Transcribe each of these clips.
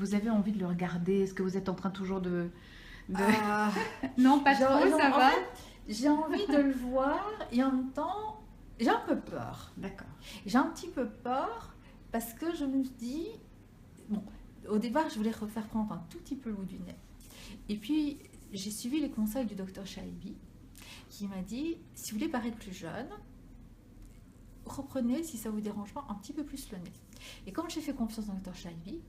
vous avez envie de le regarder? Est-ce que vous êtes en train toujours de... Non, pas trop, ça va? J'ai envie de le voir et en même temps, j'ai un peu peur. D'accord. J'ai un petit peu peur parce que je me dis, bon, au départ, je voulais refaire prendre un tout petit peu le bout du nez. Et puis, j'ai suivi les conseils du docteur Chaibi qui m'a dit, si vous voulez paraître plus jeune, reprenez, si ça vous dérange pas, un petit peu plus le nez. Et comme j'ai fait confiance au docteur Chaibi,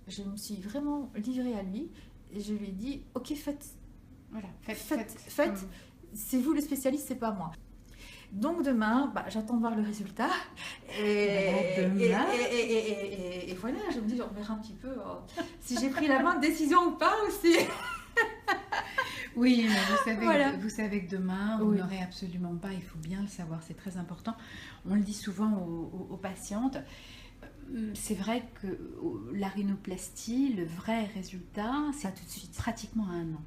je me suis vraiment livrée à lui et je lui ai dit, ok, faites. Voilà, Faites. C'est vous le spécialiste, c'est pas moi. Donc demain, j'attends de voir le résultat. Et voilà, je me dis, on verra un petit peu si j'ai pris la bonne décision ou pas aussi. Oui, mais vous savez que demain, vous Oui. n'aurez absolument pas, il faut bien le savoir, c'est très important. On le dit souvent aux patientes. C'est vrai que la rhinoplastie, le vrai résultat, c'est tout de suite, pratiquement à 1 an.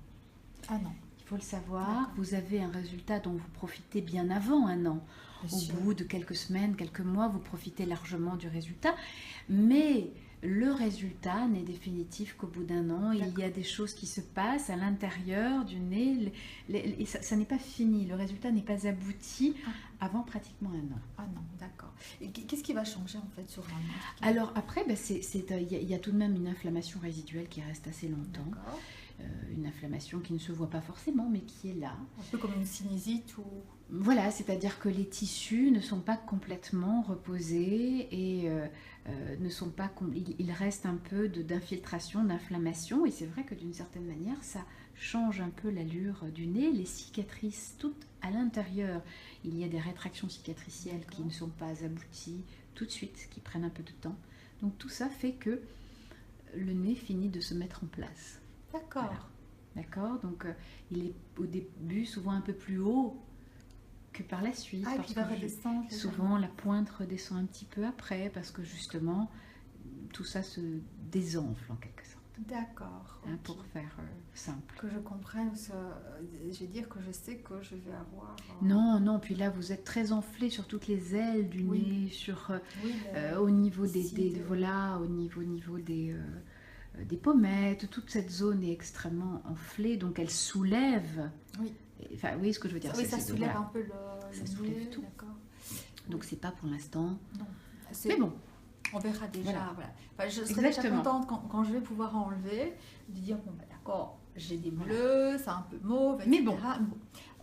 Ah non. Il faut le savoir, vous avez un résultat dont vous profitez bien avant 1 an. Au bout de quelques semaines, quelques mois, vous profitez largement du résultat. Mais le résultat n'est définitif qu'au bout d'1 an. Il y a des choses qui se passent à l'intérieur du nez. Et ça n'est pas fini. Le résultat n'est pas abouti avant pratiquement 1 an. Ah non, d'accord. Et qu'est-ce qui va changer en fait sur un an? Alors après, il y a tout de même une inflammation résiduelle qui reste assez longtemps. Une inflammation qui ne se voit pas forcément, mais qui est là. Un peu comme une sinusite ou... Voilà, c'est-à-dire que les tissus ne sont pas complètement reposés et ne sont pas... Il reste un peu d'infiltration, d'inflammation, et c'est vrai que d'une certaine manière, ça change un peu l'allure du nez. Les cicatrices, toutes à l'intérieur, il y a des rétractions cicatricielles qui ne sont pas abouties tout de suite, qui prennent un peu de temps. Donc tout ça fait que le nez finit de se mettre en place. D'accord. Voilà. D'accord, donc il est au début souvent un peu plus haut que par la suite. Ah, et parce puis il va que redescendre. souvent la pointe redescend un petit peu après parce que justement tout ça se désenfle en quelque sorte. D'accord. Hein, pour faire simple. Que je comprenne, je vais dire que je sais que je vais avoir... Non, puis là vous êtes très enflé sur toutes les ailes du nez, sur, au niveau au niveau des pommettes, toute cette zone est extrêmement enflée, donc elle soulève. Oui. Enfin, oui, ce que je veux dire. Oui, ça soulève un peu ça soulève tout. D'accord. Donc c'est pas pour l'instant. Non. Mais bon. On verra déjà. Voilà. Enfin, je serai déjà contente quand je vais pouvoir enlever, de dire bon d'accord, j'ai des bleus, c'est un peu mauve, etc. Mais bon,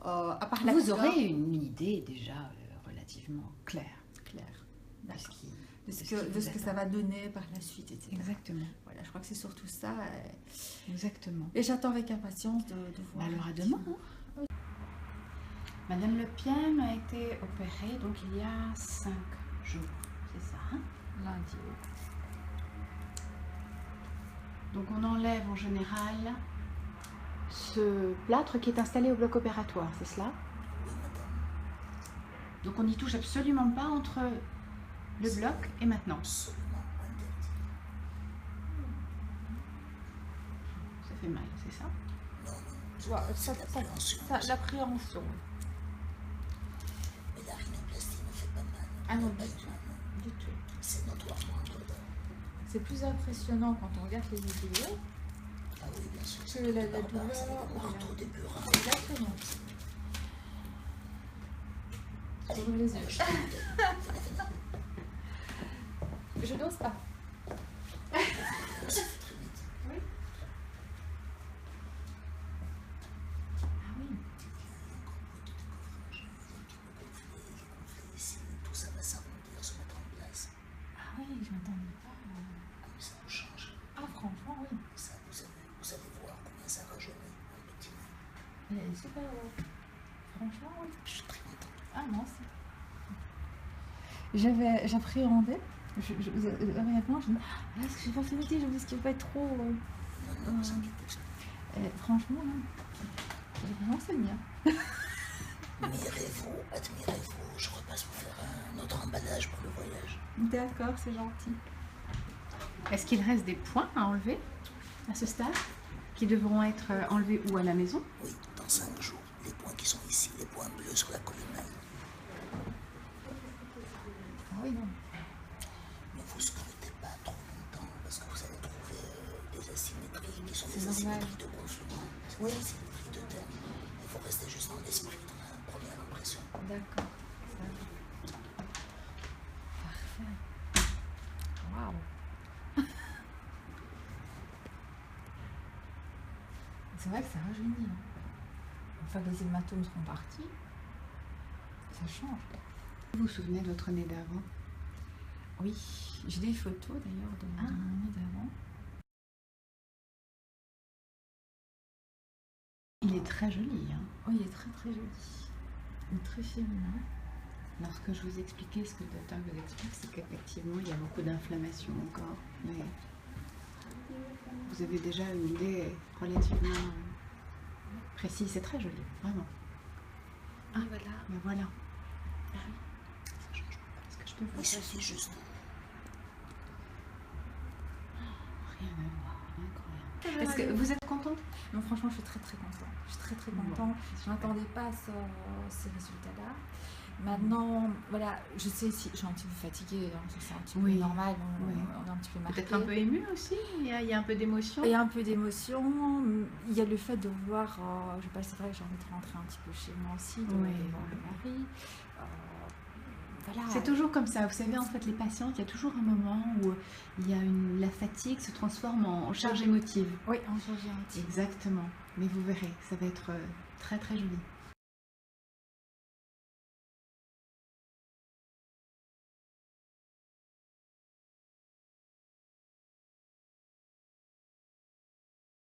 à part vous aurez une idée déjà relativement claire. De ce que ça va donner par la suite, etc. Exactement. Voilà, je crois que c'est surtout ça. Exactement. Et j'attends avec impatience de voir. Alors à demain. Oui. Madame Le Piem a été opérée donc il y a 5 jours, c'est ça, hein? Lundi. Donc on enlève en général ce plâtre qui est installé au bloc opératoire, c'est cela? Donc on n'y touche absolument pas entre le bloc et maintenant. Ça fait mal, c'est ça? L'appréhension. Mais la rhinoplastie ne fait pas mal. Ah non, du tout. C'est notoirement anodin. C'est plus impressionnant quand on regarde les vidéos. Ah oui, bien sûr. Que la douleur. Marteau des burins. Exactement. Sur les yeux. Je n'ose pas. Oui. Ah oui. Ici, tout ça va s'arrondir, se mettre en place. Ah oui, je m'attendais pas. Ah, mais ça vous change. Ah franchement, oui. Ça, vous allez voir combien ça rajeunit un petit nez. Elle est super haut. Franchement, oui. Je suis très content. Ah non, c'est... J'appréhendais. Honnêtement, je me dis, est-ce que j'ai pas fait métier? Je me dis, est-ce qu'il ne va pas être trop... Non, vous inquiétez pas. Franchement, vraiment, c'est bien. Admirez-vous. Je repasse vous faire un autre emballage pour le voyage. D'accord, c'est gentil. Est-ce qu'il reste des points à enlever à ce stade qui devront être enlevés ou à la maison? Oui, dans 5 jours. Les points qui sont ici, les points bleus sur la colonne. Ah oui, non. Ne vous scrutez pas trop longtemps parce que vous allez trouver Ça, c'est normal. les prix de gonflement. Oui. Ça, c'est les prix de terme. Il faut rester juste dans l'esprit, dans la première impression. D'accord. Ça va. Parfait. Waouh. C'est vrai que ça rajeunit. Une fois que les hématomes seront partis, ça change. Vous vous souvenez de votre nez d'avant? Oui, j'ai des photos d'ailleurs de mon nez d'avant. Il est très joli. Hein. Oui, il est très très joli. Il est très féminin. Lorsque je vous expliquais ce que le docteur vous explique, c'est qu'effectivement, il y a beaucoup d'inflammation encore. Mais vous avez déjà une idée relativement précise. C'est très joli, vraiment. Ah voilà. Mais voilà. Ah oui. Ça change pas. Est-ce que je peux vous Il suffit juste. Rien à voir. Incroyable. Est-ce que vous êtes contente? Non, franchement, je suis très très contente. Je suis très très contente. Je ne m'attendais pas à ces résultats-là. Maintenant, voilà, je sais si je suis un petit peu fatiguée, hein, c'est un petit peu normal, on est un petit peu marqué. Peut-être un peu émue aussi, il y a un peu d'émotion. Il y a un peu d'émotion, il y a le fait de voir, je sais pas, c'est vrai que j'ai envie de rentrer un petit peu chez moi aussi, de voir le mari. Voilà. C'est toujours comme ça, vous savez, en fait, les patientes, il y a toujours un moment où il y a la fatigue se transforme en charge émotive. Oui, en charge émotive. Exactement, mais vous verrez, ça va être très très joli.